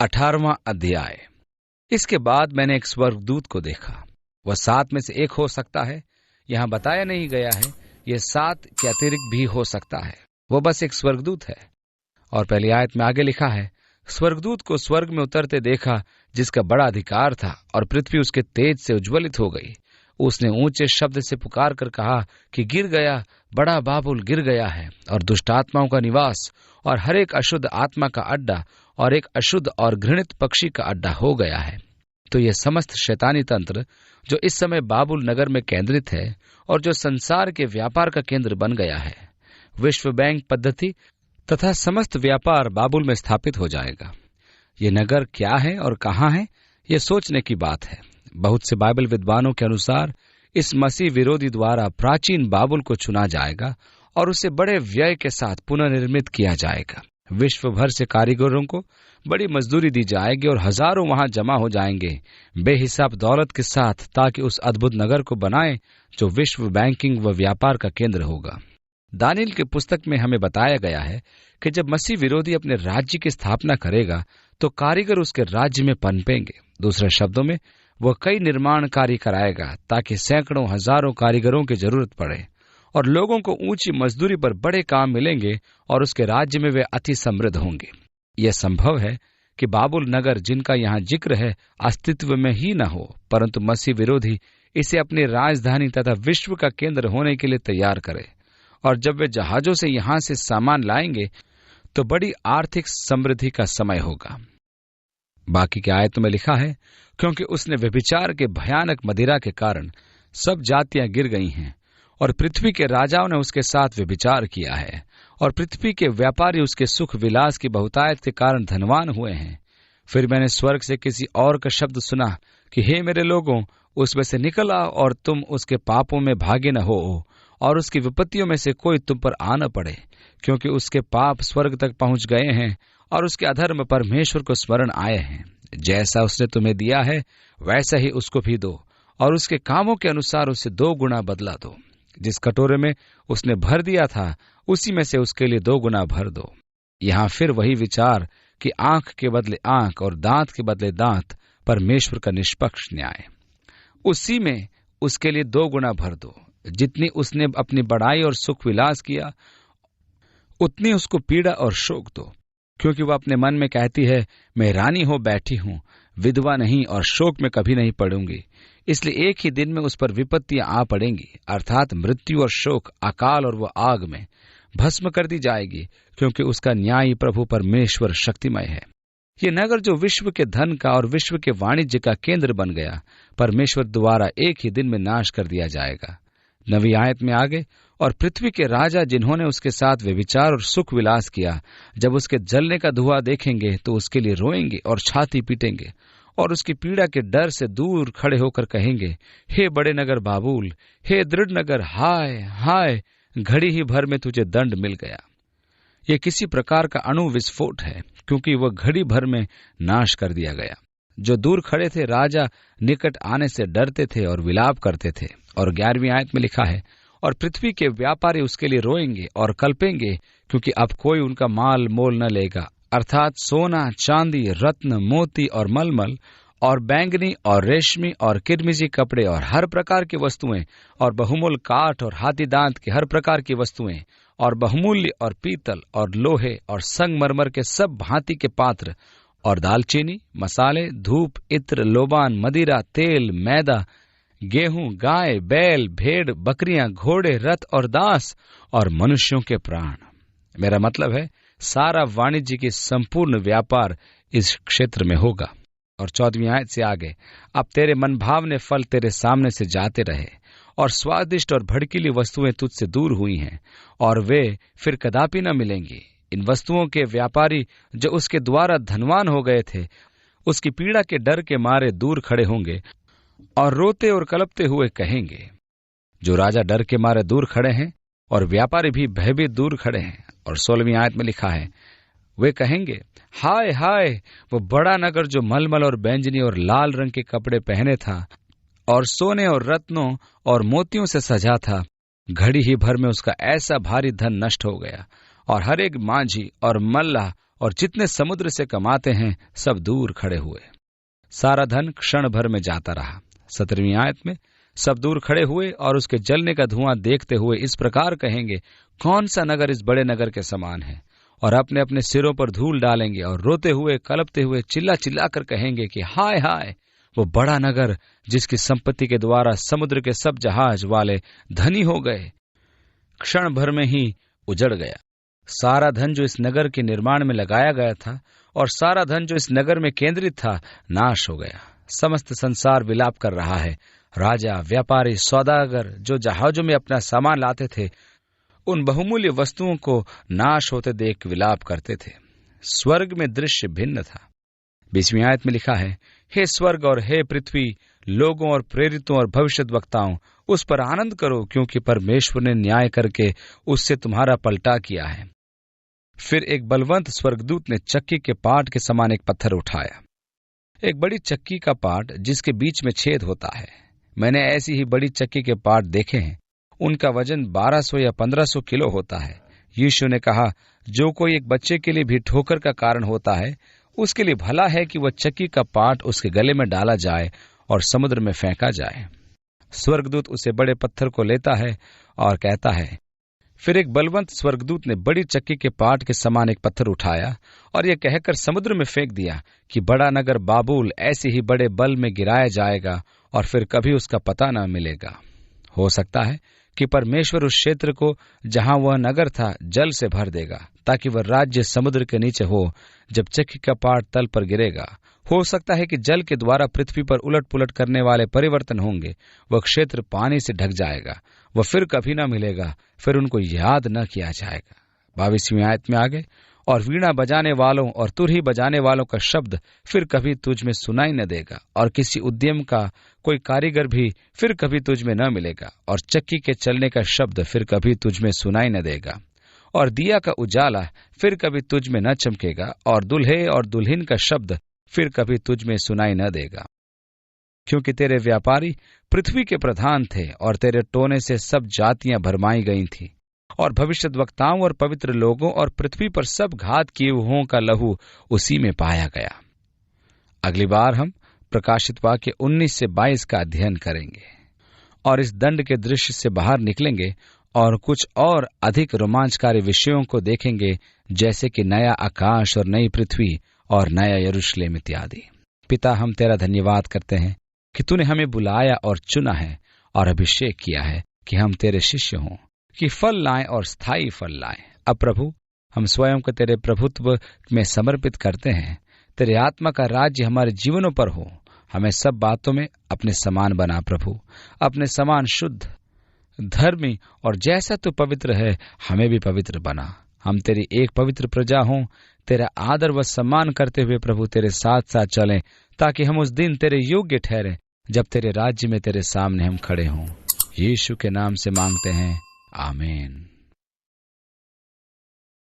18वां अध्याय। इसके बाद मैंने एक स्वर्गदूत को देखा। वह 7 में से एक हो सकता है, यहां बताया नहीं गया है। यह 7 के अतिरिक्त भी हो सकता है। वह बस एक स्वर्गदूत है। और पहली आयत में आगे लिखा है, स्वर्गदूत को स्वर्ग में उतरते देखा, जिसका बड़ा अधिकार था, और पृथ्वी उसके तेज से उज्ज्वलित हो गई। उसने ऊंचे शब्द से पुकार कर कहा कि गिर गया, बड़ा बाबुल गिर गया है, और दुष्ट आत्माओं का निवास, और हर एक अशुद्ध आत्मा का अड्डा, और एक अशुद्ध और घृणित पक्षी का अड्डा हो गया है। तो यह समस्त शैतानी तंत्र जो इस समय बाबुल नगर में केंद्रित है, और जो संसार के व्यापार का केंद्र बन गया है, विश्व बैंक पद्धति तथा समस्त व्यापार बाबुल में स्थापित हो जाएगा। ये नगर क्या है और कहाँ है, ये सोचने की बात है। बहुत से बाइबल विद्वानों के अनुसार इस मसीह विरोधी द्वारा प्राचीन बाबुल को चुना जाएगा और उसे बड़े व्यय के साथ पुनर्निर्मित किया जाएगा। विश्व भर से कारीगरों को बड़ी मजदूरी दी जाएगी और हजारों वहां जमा हो जाएंगे बेहिसाब दौलत के साथ, ताकि उस अद्भुत नगर को बनाएं जो विश्व बैंकिंग व व्यापार का केंद्र होगा। दानियल की पुस्तक में हमें बताया गया है कि जब मसीह विरोधी अपने राज्य की स्थापना करेगा तो कारीगर उसके राज्य में पनपेंगे। दूसरे शब्दों में, वह कई निर्माण कार्य कराएगा ताकि सैकड़ों हजारों कारीगरों की जरूरत पड़े और लोगों को ऊंची मजदूरी पर बड़े काम मिलेंगे और उसके राज्य में वे अति समृद्ध होंगे। यह संभव है कि बाबुल नगर, जिनका यहाँ जिक्र है, अस्तित्व में ही न हो, परंतु मसीह विरोधी इसे अपनी राजधानी तथा विश्व का केंद्र होने के लिए तैयार करे। और जब वे जहाजों से यहां से सामान लाएंगे तो बड़ी आर्थिक समृद्धि का समय होगा। बाकी की आयतों में लिखा है, क्योंकि उसने व्यभिचार के भयानक मदिरा के कारण सब जातियां गिर गई हैं, और पृथ्वी के राजाओं ने उसके साथ व्यभिचार किया है, और पृथ्वी के व्यापारी उसके सुख विलास की बहुतायत के कारण धनवान हुए हैं। फिर मैंने स्वर्ग से किसी और का शब्द सुना कि हे मेरे लोगों, उसमें से निकल आओ और तुम उसके पापों में भागी न हो, और उसकी विपत्तियों में से कोई तुम पर आ न पड़े, क्योंकि उसके पाप स्वर्ग तक पहुंच गए हैं और उसके अधर्म परमेश्वर को स्मरण आए हैं। जैसा उसने तुम्हें दिया है वैसा ही उसको भी दो, और उसके कामों के अनुसार उसे 2 गुना बदला दो। जिस कटोरे में उसने भर दिया था उसी में से उसके लिए 2 गुना भर दो। यहाँ फिर वही विचार कि आंख के बदले आंख और दांत के बदले दांत, परमेश्वर का निष्पक्ष न्याय। उसी में उसके लिए 2 गुना भर दो। जितनी उसने अपनी बड़ाई और सुख विलास किया, उतनी उसको पीड़ा और शोक दो, क्योंकि वह अपने मन में कहती है, मैं रानी हो बैठी हूं, विधवा नहीं और शोक में कभी नहीं पड़ूंगी। इसलिए एक ही दिन में उस पर विपत्तियां आ पड़ेंगी, अर्थात मृत्यु और शोक, अकाल और वह आग में भस्म कर दी जाएगी, क्योंकि उसका न्यायी प्रभु परमेश्वर शक्तिमय है। ये नगर जो विश्व के धन का और विश्व के वाणिज्य का केंद्र बन गया, परमेश्वर द्वारा एक ही दिन में नाश कर दिया जाएगा। 9वीं आयत में आगे, और पृथ्वी के राजा जिन्होंने उसके साथ व्यभिचार और सुख विलास किया, जब उसके जलने का धुआं देखेंगे तो उसके लिए रोएंगे और छाती पीटेंगे, और उसकी पीड़ा के डर से दूर खड़े होकर कहेंगे, हे बड़े नगर बाबुल, हे दृढ़ नगर, हाय हाय, घड़ी ही भर में तुझे दंड मिल गया। ये किसी प्रकार का अणु विस्फोट है, क्योंकि वह घड़ी भर में नाश कर दिया गया। जो दूर खड़े थे, राजा निकट आने से डरते थे और विलाप करते थे। और 11वीं आयत में लिखा है, और पृथ्वी के व्यापारी उसके लिए रोएंगे और कल्पेंगे, क्योंकि अब कोई उनका माल मोल न लेगा, अर्थात सोना, चांदी, रत्न, मोती और मलमल और बैंगनी और रेशमी और किरमिजी कपड़े और हर प्रकार की वस्तुएं, और बहुमूल्य काठ और हाथी दांत की हर प्रकार की वस्तुएं, और बहुमूल्य और पीतल और लोहे और संगमरमर के सब भांति के पात्र, और दालचीनी, मसाले, धूप, इत्र, लोबान, मदिरा, तेल, मैदा, गेहूं, गाय, बैल, भेड़, बकरियां, घोड़े, रथ और दास, और मनुष्यों के प्राण। मेरा मतलब है, सारा वाणिज्य की संपूर्ण व्यापार इस क्षेत्र में होगा। और 14वीं आयत से आगे, अब तेरे मनभावने फल तेरे सामने से जाते रहे, और स्वादिष्ट और भड़कीली वस्तुएं तुझसे दूर हुई हैं, और वे फिर कदापि न मिलेंगी। इन वस्तुओं के व्यापारी जो उसके द्वारा धनवान हो गए थे, उसकी पीड़ा के डर के मारे दूर खड़े होंगे और रोते और कलपते हुए कहेंगे। जो राजा डर के मारे दूर खड़े हैं और व्यापारी भी भयभीत दूर खड़े हैं। और 16वीं आयत में लिखा है, वे कहेंगे, हाय हाय, वो बड़ा नगर जो मलमल और बैंजनी और लाल रंग के कपड़े पहने था और सोने और रत्नों और मोतियों से सजा था, घड़ी ही भर में उसका ऐसा भारी धन नष्ट हो गया, और हर एक मांझी और मल्लाह और जितने समुद्र से कमाते हैं सब दूर खड़े हुए। सारा धन क्षण भर में जाता रहा। 17वीं आयत में सब दूर खड़े हुए और उसके जलने का धुआं देखते हुए इस प्रकार कहेंगे, कौन सा नगर इस बड़े नगर के समान है? और अपने अपने सिरों पर धूल डालेंगे और रोते हुए कलपते हुए चिल्ला चिल्ला कर कहेंगे कि हाय हाय, वो बड़ा नगर जिसकी संपत्ति के द्वारा समुद्र के सब जहाज वाले धनी हो गए, क्षण भर में ही उजड़ गया। सारा धन जो इस नगर के निर्माण में लगाया गया था और सारा धन जो इस नगर में केंद्रित था नाश हो गया। समस्त संसार विलाप कर रहा है। राजा, व्यापारी, सौदागर जो जहाजों में अपना सामान लाते थे उन बहुमूल्य वस्तुओं को नाश होते देख विलाप करते थे। स्वर्ग में दृश्य भिन्न था। 20वीं आयत में लिखा है, हे स्वर्ग और हे पृथ्वी, लोगों और प्रेरितों और भविष्यद्वक्ताओं, उस पर आनंद करो, क्योंकि परमेश्वर ने न्याय करके उससे तुम्हारा पलटा किया है। फिर एक बलवंत स्वर्गदूत ने चक्की के पाट के समान एक पत्थर उठाया, एक बड़ी चक्की का पाट जिसके बीच में छेद होता है। मैंने ऐसी ही बड़ी चक्की के पाट देखे हैं। उनका वजन 1200 या 1500 किलो होता है। यीशु ने कहा, जो कोई एक बच्चे के लिए भी ठोकर का कारण होता है, उसके लिए भला है कि वह चक्की का पाट उसके गले में डाला जाए और समुद्र में फेंका जाए। स्वर्गदूत उसे बड़े पत्थर को लेता है और कहता है, फिर एक बलवंत स्वर्गदूत ने बड़ी चक्की के पाट के समान एक पत्थर उठाया और यह कहकर समुद्र में फेंक दिया कि बड़ा नगर बाबुल ऐसे ही बड़े बल में गिराया जाएगा और फिर कभी उसका पता न मिलेगा। हो सकता है कि परमेश्वर उस क्षेत्र को जहां वह नगर था जल से भर देगा, ताकि वह राज्य समुद्र के नीचे हो जब चक्की का पाट तल पर गिरेगा। हो सकता है कि जल के द्वारा पृथ्वी पर उलट पुलट करने वाले परिवर्तन होंगे। वह क्षेत्र पानी से ढक जाएगा, वह फिर कभी न मिलेगा, फिर उनको याद न किया जाएगा। 22वीं आयत में आगे, और वीणा बजाने वालों और तुरही बजाने वालों का शब्द फिर कभी तुझ में सुनाई न देगा, और किसी उद्यम का कोई कारीगर भी फिर कभी तुझ में न मिलेगा, और चक्की के चलने का शब्द फिर कभी तुझ में सुनाई न देगा, और दिया का उजाला फिर कभी तुझ में न चमकेगा, और दुल्हे और दुल्हन का शब्द फिर कभी तुझ में सुनाई न देगा। क्योंकि तेरे व्यापारी पृथ्वी के प्रधान थे, और तेरे टोने से सब जातियां भरमाई गई थी, और भविष्यद्वक्ताओं और पवित्र लोगों और पृथ्वी पर सब घात किए हुओं का लहू उसी में पाया गया। अगली बार हम प्रकाशित वाक्य 19 से 22 का अध्ययन करेंगे और इस दंड के दृश्य से बाहर निकलेंगे और कुछ और अधिक रोमांचकारी विषयों को देखेंगे, जैसे कि नया आकाश और नई पृथ्वी और नया यरूशलेम इत्यादि। पिता, हम तेरा धन्यवाद करते हैं कि तूने हमें बुलाया और चुना है और अभिषेक किया है कि हम तेरे शिष्य हों, कि फल लाएं और स्थायी फल लाएं। अब प्रभु, हम स्वयं को तेरे प्रभुत्व में समर्पित करते हैं। तेरे आत्मा का राज्य हमारे जीवनों पर हो। हमें सब बातों में अपने समान बना प्रभु, अपने समान शुद्ध, धर्मी, और जैसा तू पवित्र है हमें भी पवित्र बना। हम तेरी एक पवित्र प्रजा हों, तेरा आदर व सम्मान करते हुए प्रभु तेरे साथ साथ चलें, ताकि हम उस दिन तेरे योग्य ठहरें जब तेरे राज्य में तेरे सामने हम खड़े हों। यीशु के नाम से मांगते हैं, आमीन।